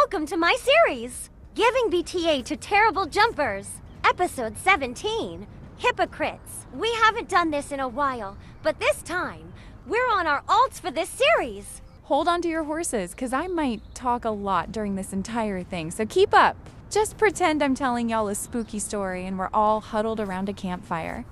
Welcome to my series, Giving BTA to Terrible Jumpers, Episode 17, Hypocrites. We haven't done this in a while, but this time, we're on our alts for this series. Hold on to your horses, because I might talk a lot during this entire thing, so keep up. Just pretend I'm telling y'all a spooky story and we're all huddled around a campfire.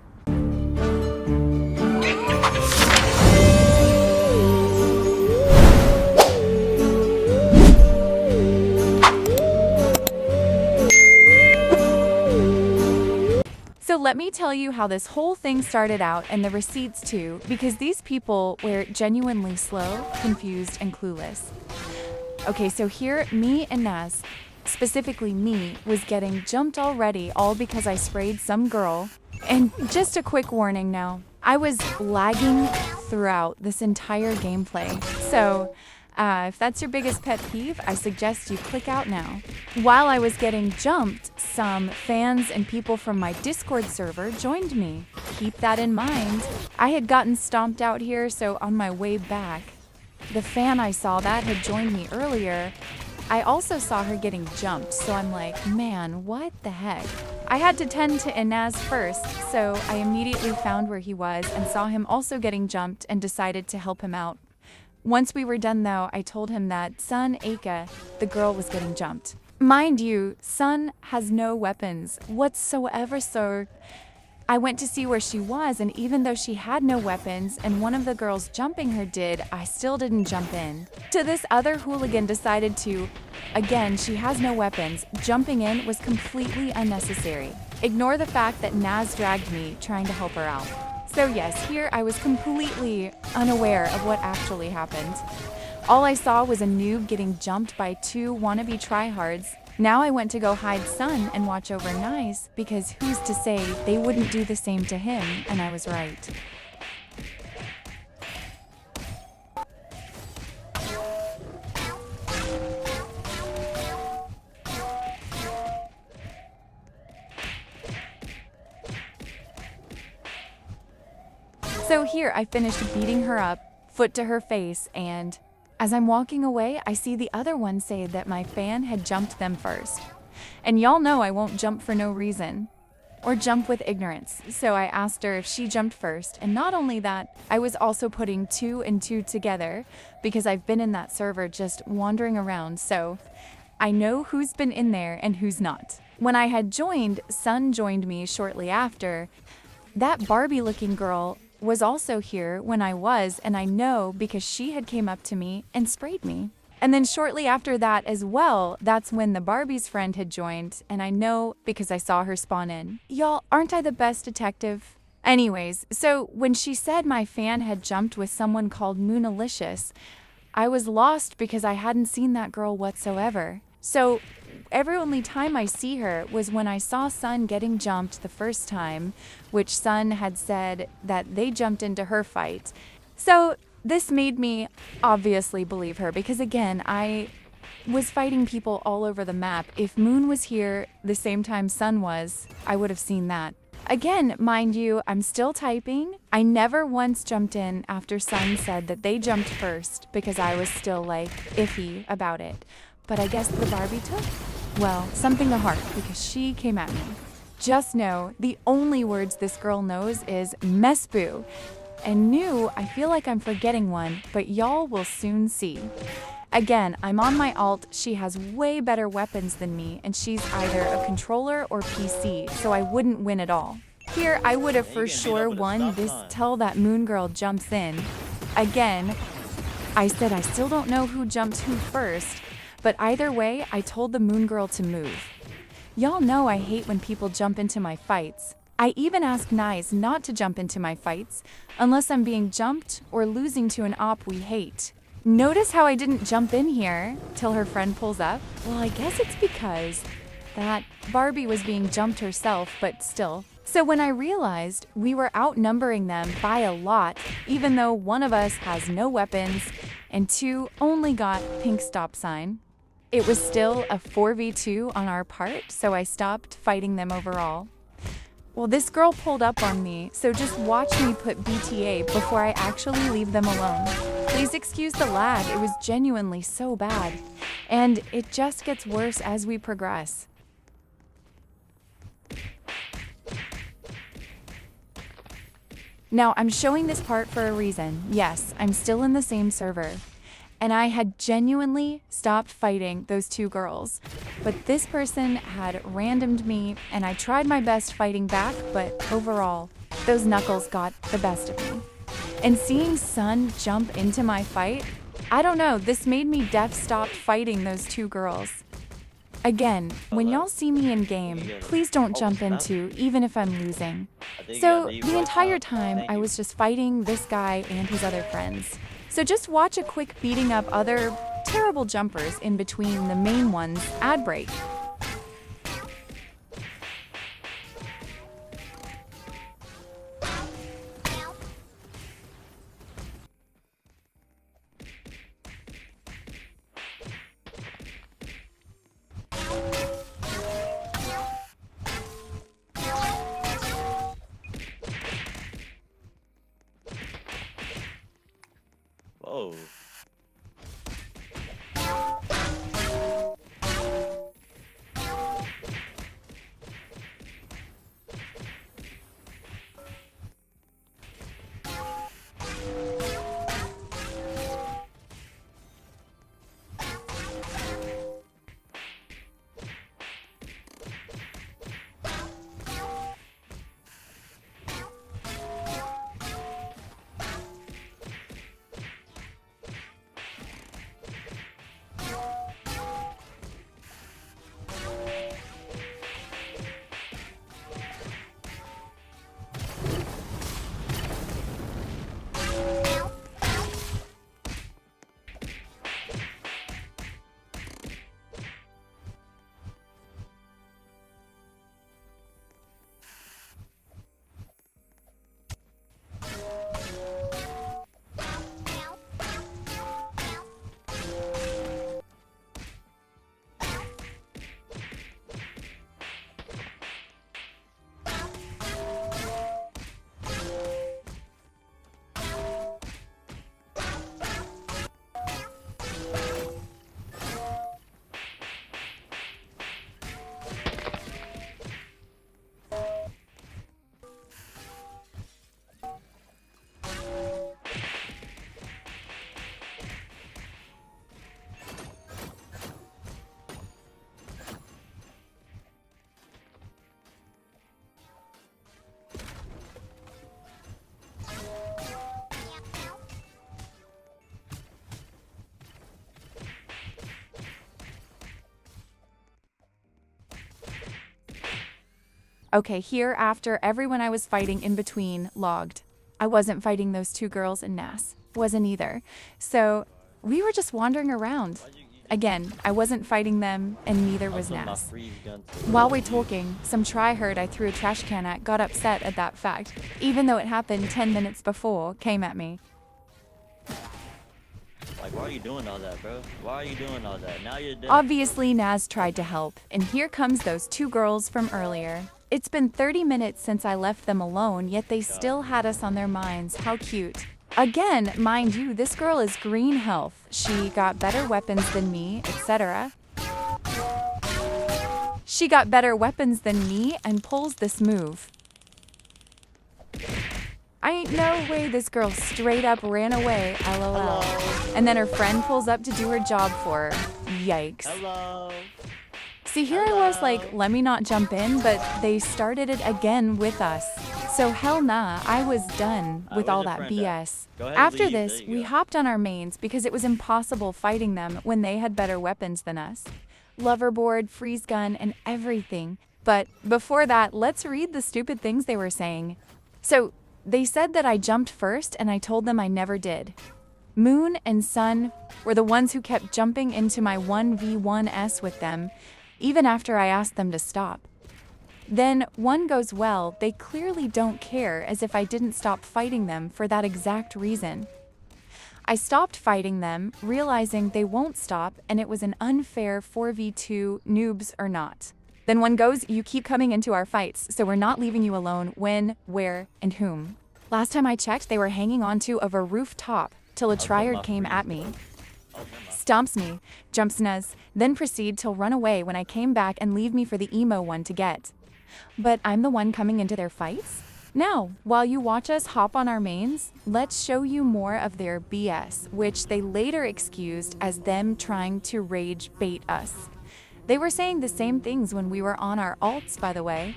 So let me tell you how this whole thing started out, and the receipts too, because these people were genuinely slow, confused, and clueless. Okay, so here, me and Naz, specifically me, was getting jumped already, all because I sprayed some girl. And just a quick warning now, I was lagging throughout this entire gameplay. So if that's your biggest pet peeve, I suggest you click out now. While I was getting jumped, some fans and people from my Discord server joined me. Keep that in mind. I had gotten stomped out here, so on my way back, the fan I saw that had joined me earlier, I also saw her getting jumped, so I'm like, man, what the heck? I had to tend to Inaz first, so I immediately found where he was and saw him also getting jumped and decided to help him out. Once we were done though, I told him that Sun Aka, the girl, was getting jumped. Mind you, Sun has no weapons whatsoever, so I went to see where she was, and even though she had no weapons and one of the girls jumping her did, I still didn't jump in. To this other hooligan decided to, again, she has no weapons, jumping in was completely unnecessary. Ignore the fact that Naz dragged me trying to help her out. So yes, here I was completely unaware of what actually happened. All I saw was a noob getting jumped by two wannabe tryhards. Now I went to go hide Sun and watch over Nice, because who's to say they wouldn't do the same to him, and I was right. So here I finished beating her up, foot to her face, and as I'm walking away, I see the other one say that my fan had jumped them first. And y'all know I won't jump for no reason, or jump with ignorance. So I asked her if she jumped first, and not only that, I was also putting two and two together, because I've been in that server just wandering around, so I know who's been in there and who's not. When I had joined, Sun joined me shortly after. That Barbie-looking girl was also here when I was, and I know because she had came up to me and sprayed me. And then shortly after that as well, that's when the Barbie's friend had joined, and I know because I saw her spawn in. Y'all, aren't I the best detective? Anyways, so when she said my fan had jumped with someone called Moonalicious, I was lost because I hadn't seen that girl whatsoever. So every only time I see her was when I saw Sun getting jumped the first time, which Sun had said that they jumped into her fight. So this made me obviously believe her, because again, I was fighting people all over the map. If Moon was here the same time Sun was, I would have seen that. Again, mind you, I'm still typing. I never once jumped in after Sun said that they jumped first, because I was still like iffy about it. But I guess the Barbie took, well, something to heart, because she came at me. Just know, the only words this girl knows is mess boo. And new, I feel like I'm forgetting one, but y'all will soon see. Again, I'm on my alt, she has way better weapons than me, and she's either a controller or PC, so I wouldn't win at all. Here, I would have for sure won this till that Moon girl jumps in. Again, I said I still don't know who jumped who first, but either way, I told the Moon girl to move. Y'all know I hate when people jump into my fights. I even asked Nice not to jump into my fights, unless I'm being jumped or losing to an op we hate. Notice how I didn't jump in here till her friend pulls up? Well, I guess it's because that Barbie was being jumped herself, but still. So when I realized we were outnumbering them by a lot, even though one of us has no weapons and two only got pink stop sign, it was still a 4v2 on our part, so I stopped fighting them overall. Well, this girl pulled up on me, so just watch me put BTA before I actually leave them alone. Please excuse the lag, it was genuinely so bad. And it just gets worse as we progress. Now, I'm showing this part for a reason. Yes, I'm still in the same server. And I had genuinely stopped fighting those two girls. But this person had randomed me, and I tried my best fighting back, but overall, those knuckles got the best of me. And seeing Sun jump into my fight, I don't know, this made me stop fighting those two girls. Again, when y'all see me in game, please don't jump into, even if I'm losing. So the entire time, I was just fighting this guy and his other friends. So just watch a quick beating up other terrible jumpers in between the main ones ad break. Whoa. Okay, here after everyone I was fighting in between logged. I wasn't fighting those two girls in NAS. Wasn't either. So we were just wandering around. Again, I wasn't fighting them, and neither was NAS. While we're talking, some tryhard I threw a trash can at got upset at that fact, even though it happened 10 minutes before, came at me. Like, why are you doing all that, bro? Why are you doing all that? Now you're dead. Obviously, Naz tried to help, and here comes those two girls from earlier. It's been 30 minutes since I left them alone, yet they still had us on their minds. How cute. Again, mind you, this girl is green health. She got better weapons than me, etc. She got better weapons than me and pulls this move. I ain't no way this girl straight up ran away, lol. And then her friend pulls up to do her job for her. Yikes. Hello. See, here I was like, let me not jump in, but they started it again with us. So hell nah, I was done with all that BS. After this, we hopped on our mains because it was impossible fighting them when they had better weapons than us. Loverboard, freeze gun, and everything. But before that, let's read the stupid things they were saying. So, they said that I jumped first and I told them I never did. Moon and Sun were the ones who kept jumping into my 1v1s with them, even after I asked them to stop. Then one goes, well, they clearly don't care, as if I didn't stop fighting them for that exact reason. I stopped fighting them, realizing they won't stop, and it was an unfair 4v2, noobs or not. Then one goes, you keep coming into our fights, so we're not leaving you alone when, where, and whom. Last time I checked, they were hanging onto a rooftop till a tryhard came at me. Oh, never mind. stomps me, jumps Nuz, then proceed to run away when I came back and leave me for the emo one to get. But I'm the one coming into their fights? Now, while you watch us hop on our mains, let's show you more of their BS, which they later excused as them trying to rage bait us. They were saying the same things when we were on our alts, by the way.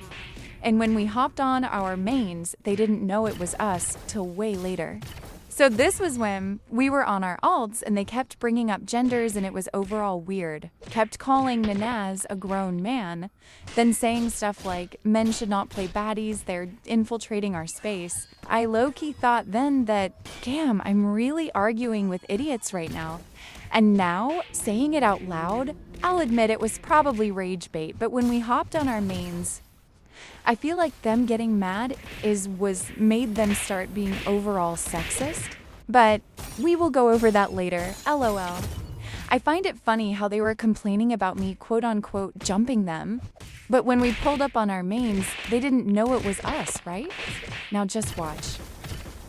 And when we hopped on our mains, they didn't know it was us till way later. So this was when we were on our alts and they kept bringing up genders and it was overall weird. Kept calling Nanaz a grown man, then saying stuff like, men should not play baddies, they're infiltrating our space. I low-key thought then that, damn, I'm really arguing with idiots right now. And now, saying it out loud, I'll admit it was probably rage bait, but when we hopped on our mains, I feel like them getting mad was made them start being overall sexist. But we will go over that later, LOL. I find it funny how they were complaining about me quote-unquote jumping them. But when we pulled up on our mains, they didn't know it was us, right? Now just watch.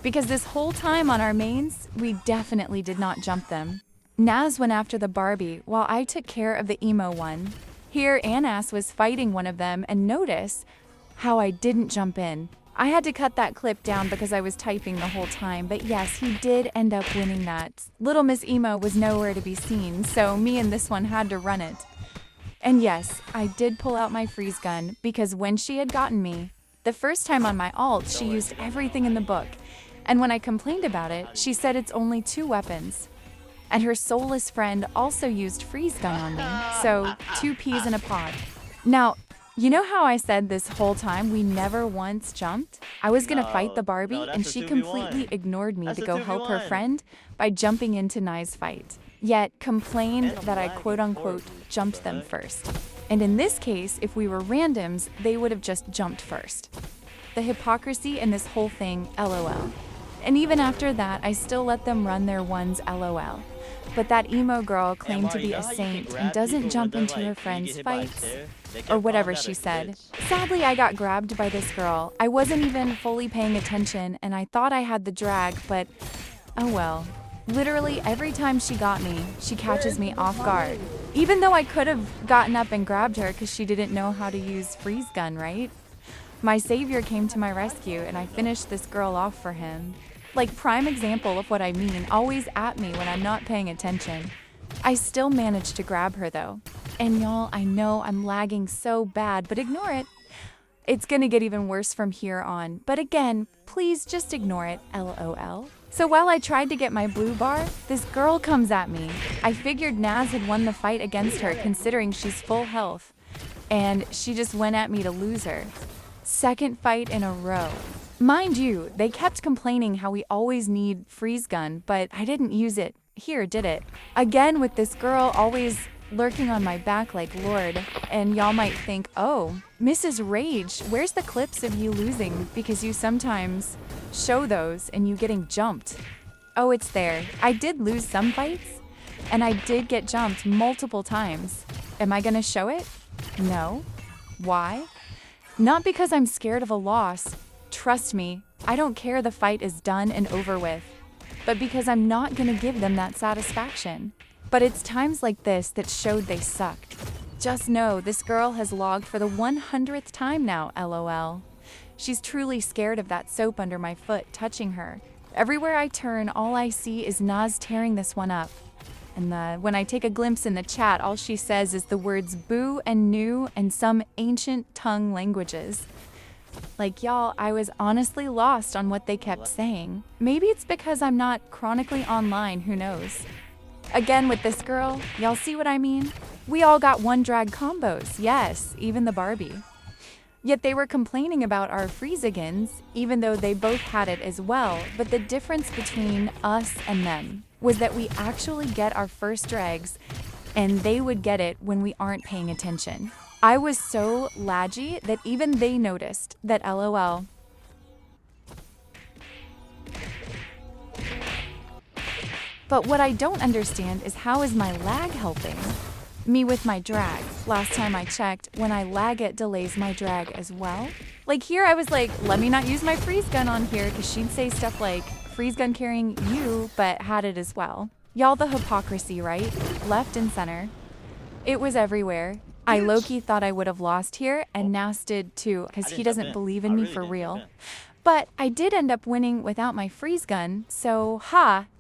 Because this whole time on our mains, we definitely did not jump them. Naz went after the Barbie while I took care of the emo one. Here, Anas was fighting one of them and notice how I didn't jump in. I had to cut that clip down because I was typing the whole time, but yes, he did end up winning that. Little Miss Emo was nowhere to be seen, so me and this one had to run it. And yes, I did pull out my freeze gun because when she had gotten me, the first time on my alt, she used everything in the book. And when I complained about it, she said it's only 2 weapons. And her soulless friend also used freeze gun on me, so 2 peas in a pod. Now, you know how I said this whole time we never once jumped? I was gonna fight the Barbie and she completely ignored me to go help her friend by jumping into Nye's fight. Yet complained that I quote-unquote jumped them first. And in this case, if we were randoms, they would have just jumped first. The hypocrisy in this whole thing, LOL. And even after that, I still let them run their ones, LOL. But that emo girl claimed to be a saint and doesn't jump into her friends' fights, or whatever she said. Sadly, I got grabbed by this girl. I wasn't even fully paying attention and I thought I had the drag, but oh well. Literally every time she got me, she catches me off guard. Even though I could have gotten up and grabbed her because she didn't know how to use freeze gun, right? My savior came to my rescue and I finished this girl off for him. Like prime example of what I mean, always at me when I'm not paying attention. I still managed to grab her though. And y'all, I know I'm lagging so bad, but ignore it. It's gonna get even worse from here on. But again, please just ignore it, LOL. So while I tried to get my blue bar, this girl comes at me. I figured Naz had won the fight against her considering she's full health. And she just went at me to lose her. Second fight in a row. Mind you, they kept complaining how we always need freeze gun, but I didn't use it. Here, did it. Again with this girl always lurking on my back like Lord. And y'all might think, oh, Mrs. Rage, where's the clips of you losing? Because you sometimes show those and you getting jumped. Oh, it's there. I did lose some fights, and I did get jumped multiple times. Am I gonna show it? No. Why? Not because I'm scared of a loss. Trust me, I don't care the fight is done and over with, but because I'm not gonna give them that satisfaction. But it's times like this that showed they sucked. Just know this girl has logged for the 100th time now, LOL. She's truly scared of that soap under my foot touching her. Everywhere I turn, all I see is Naz tearing this one up. And when I take a glimpse in the chat, all she says is the words boo and new and some ancient tongue languages. Like, y'all, I was honestly lost on what they kept saying. Maybe it's because I'm not chronically online, who knows. Again with this girl, y'all see what I mean? We all got one drag combos, yes, even the Barbie. Yet they were complaining about our freezigans, even though they both had it as well, but the difference between us and them was that we actually get our first drags, and they would get it when we aren't paying attention. I was so laggy that even they noticed that LOL. But what I don't understand is how is my lag helping me with my drag? Last time I checked, when I lag it delays my drag as well. Like here I was like, let me not use my freeze gun on here because she'd say stuff like freeze gun carrying you, but had it as well. Y'all, the hypocrisy, right? Left and center. It was everywhere. I low-key thought I would have lost here, and Nas did too, because he doesn't believe in me for real. But I did end up winning without my freeze gun, so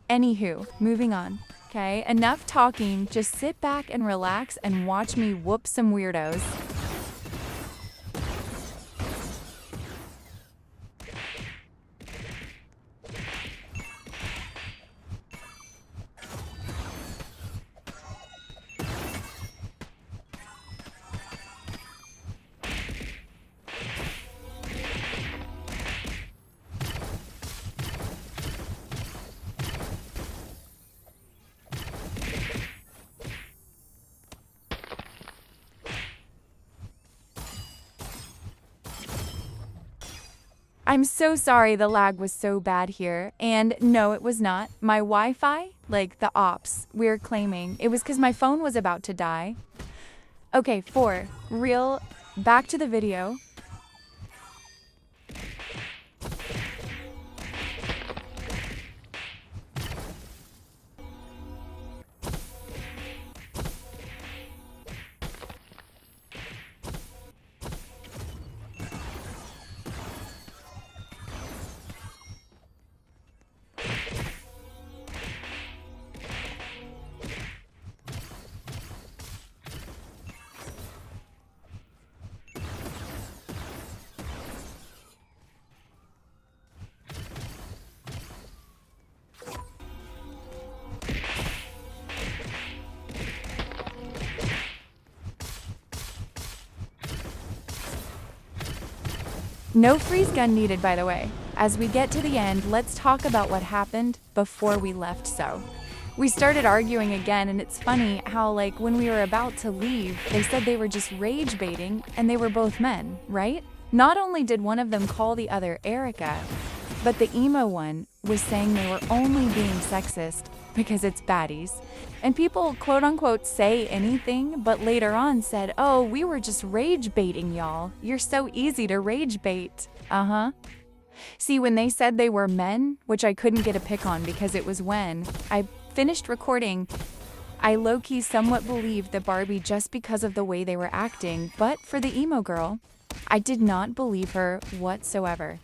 anywho, moving on. Okay, enough talking, just sit back and relax and watch me whoop some weirdos. I'm so sorry the lag was so bad here, and no, it was not. My Wi-Fi, like the ops, we're claiming, it was because my phone was about to die. Okay, for real, back to the video. No freeze gun needed, by the way. As we get to the end, let's talk about what happened before we left. So we started arguing again, and it's funny how, like, when we were about to leave, they said they were just rage baiting, and they were both men, right? Not only did one of them call the other Erica, but the emo one was saying they were only being sexist because it's baddies. And people quote unquote say anything, but later on said, oh, we were just rage baiting y'all. You're so easy to rage bait. See, when they said they were men, which I couldn't get a pick on because it was when I finished recording, I low-key somewhat believed the Barbie just because of the way they were acting, but for the emo girl, I did not believe her whatsoever.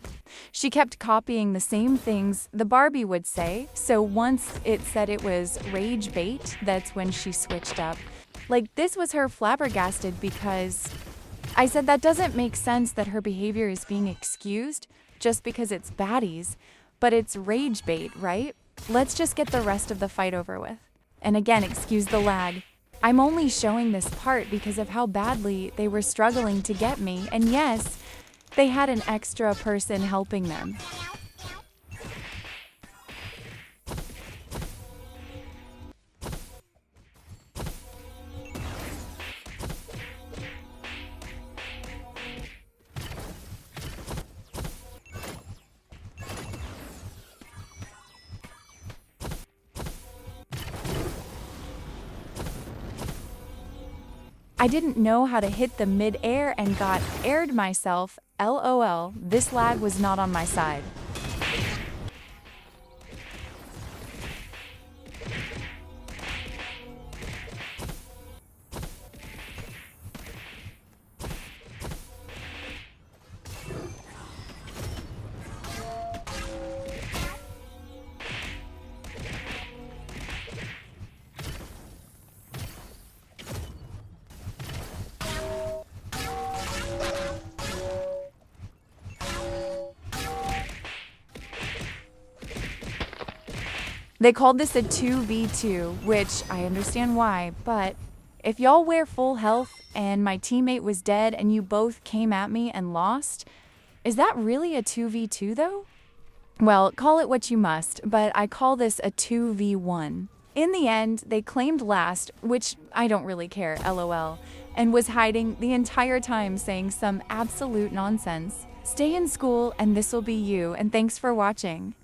She kept copying the same things the Barbie would say, so once it said it was rage bait, that's when she switched up. Like, this was her flabbergasted because I said that doesn't make sense that her behavior is being excused just because it's baddies, but it's rage bait, right? Let's just get the rest of the fight over with. And again, excuse the lag. I'm only showing this part because of how badly they were struggling to get me, and yes, they had an extra person helping them. I didn't know how to hit the mid-air and got aired myself. LOL, this lag was not on my side. They called this a 2v2, which I understand why, but if y'all wear full health and my teammate was dead and you both came at me and lost, is that really a 2v2 though? Well, call it what you must, but I call this a 2v1. In the end, they claimed last, which I don't really care, LOL, and was hiding the entire time saying some absolute nonsense. Stay in school and this'll be you, and thanks for watching.